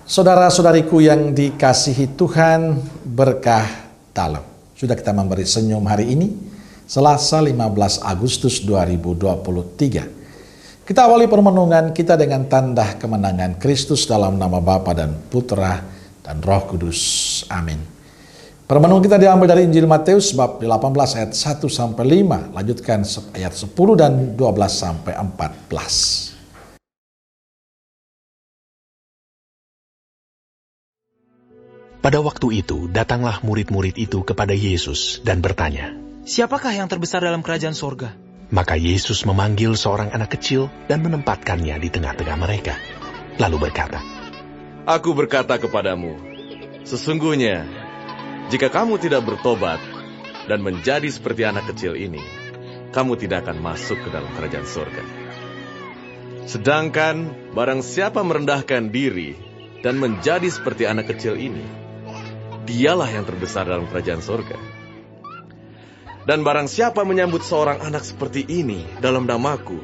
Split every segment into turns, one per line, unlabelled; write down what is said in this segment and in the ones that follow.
Saudara-saudariku yang dikasihi Tuhan, berkah dalam. Sudah kita memberi senyum hari ini, Selasa 15 Agustus 2023. Kita awali permenungan kita dengan tanda kemenangan Kristus dalam nama Bapa dan Putra dan Roh Kudus. Amin. Permenungan kita diambil dari Injil Matius bab 18 ayat 1 sampai 5, lanjutkan ayat 10 dan 12 sampai 14.
Pada waktu itu, datanglah murid-murid itu kepada Yesus dan bertanya,
"Siapakah yang terbesar dalam kerajaan sorga?"
Maka Yesus memanggil seorang anak kecil dan menempatkannya di tengah-tengah mereka. Lalu berkata,
"Aku berkata kepadamu, sesungguhnya, jika kamu tidak bertobat dan menjadi seperti anak kecil ini, kamu tidak akan masuk ke dalam kerajaan sorga. Sedangkan barang siapa merendahkan diri dan menjadi seperti anak kecil ini, dialah yang terbesar dalam kerajaan sorga. Dan barang siapa menyambut seorang anak seperti ini dalam namaku,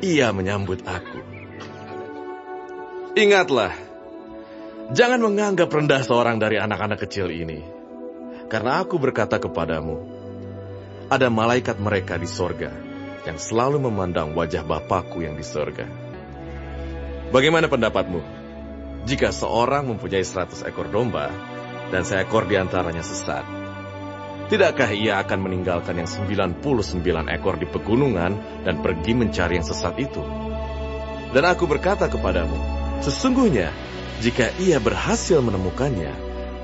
ia menyambut aku. Ingatlah, jangan menganggap rendah seorang dari anak-anak kecil ini, karena aku berkata kepadamu, ada malaikat mereka di sorga yang selalu memandang wajah Bapakku yang di sorga. Bagaimana pendapatmu? Jika seorang mempunyai 100 ekor domba, dan seekor di antaranya sesat, tidakkah ia akan meninggalkan yang 99 ekor di pegunungan dan pergi mencari yang sesat itu? Dan aku berkata kepadamu, sesungguhnya jika ia berhasil menemukannya,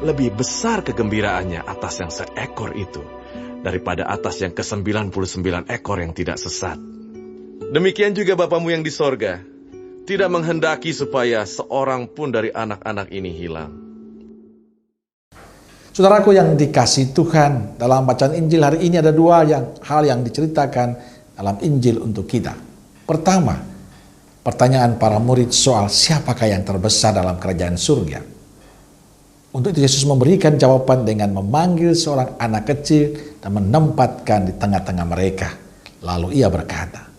lebih besar kegembiraannya atas yang seekor itu, daripada atas yang ke-99 ekor yang tidak sesat. Demikian juga Bapamu yang di sorga tidak menghendaki supaya seorang pun dari anak-anak ini hilang."
Saudaraku yang dikasihi Tuhan, dalam bacaan Injil hari ini ada dua hal yang diceritakan dalam Injil untuk kita. Pertama, pertanyaan para murid soal siapakah yang terbesar dalam kerajaan surga. Untuk itu Yesus memberikan jawaban dengan memanggil seorang anak kecil dan menempatkan di tengah-tengah mereka. Lalu ia berkata,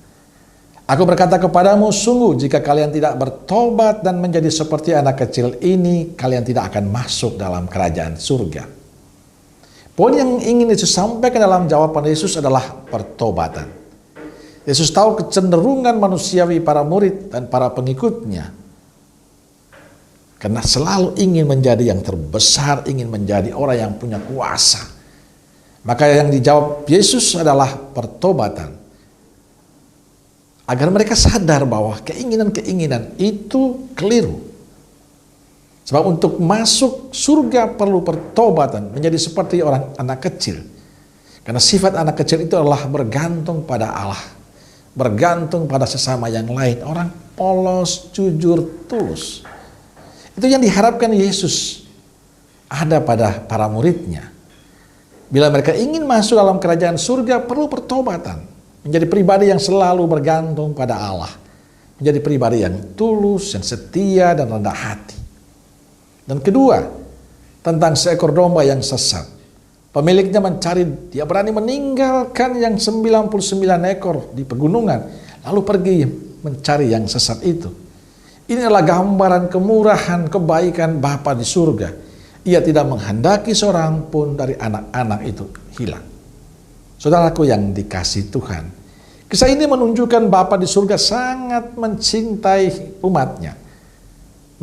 "Aku berkata kepadamu, sungguh jika kalian tidak bertobat dan menjadi seperti anak kecil ini, kalian tidak akan masuk dalam kerajaan surga." Poin yang ingin Yesus sampaikan dalam jawaban Yesus adalah pertobatan. Yesus tahu kecenderungan manusiawi para murid dan para pengikutnya, karena selalu ingin menjadi yang terbesar, ingin menjadi orang yang punya kuasa. Maka yang dijawab Yesus adalah pertobatan. Agar mereka sadar bahwa keinginan-keinginan itu keliru. Sebab untuk masuk surga perlu pertobatan, menjadi seperti orang anak kecil. Karena sifat anak kecil itu adalah bergantung pada Allah, bergantung pada sesama yang lain, orang polos, jujur, tulus. Itu yang diharapkan Yesus ada pada para muridnya. Bila mereka ingin masuk dalam kerajaan surga perlu pertobatan. Menjadi pribadi yang selalu bergantung pada Allah. Menjadi pribadi yang tulus, yang setia, dan rendah hati. Dan kedua, tentang seekor domba yang sesat. Pemiliknya mencari, dia berani meninggalkan yang 99 ekor di pegunungan, lalu pergi mencari yang sesat itu. Ini adalah gambaran kemurahan, kebaikan Bapa di surga. Ia tidak menghendaki seorang pun dari anak-anak itu hilang. Saudaraku yang dikasihi Tuhan, kisah ini menunjukkan Bapa di surga sangat mencintai umatnya.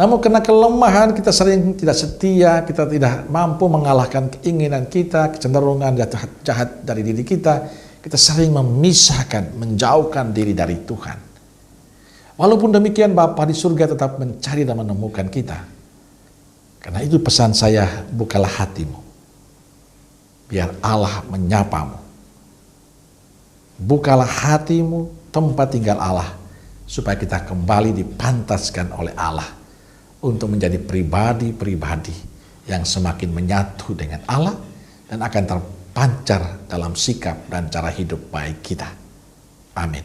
Namun karena kelemahan kita sering tidak setia, kita tidak mampu mengalahkan keinginan kita, kecenderungan jahat dari diri kita, kita sering memisahkan, menjauhkan diri dari Tuhan. Walaupun demikian Bapa di surga tetap mencari dan menemukan kita. Karena itu pesan saya, bukalah hatimu. Biar Allah menyapamu. Bukalah hatimu, tempat tinggal Allah, supaya kita kembali dipantaskan oleh Allah untuk menjadi pribadi-pribadi yang semakin menyatu dengan Allah dan akan terpancar dalam sikap dan cara hidup baik kita. Amin.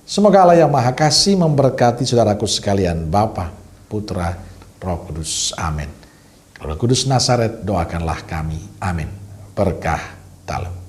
Semoga Allah yang Maha Kasih memberkati saudaraku sekalian, Bapa, Putra, Roh Kudus. Amin. Roh Kudus Nazaret, doakanlah kami. Amin. Berkah dalam.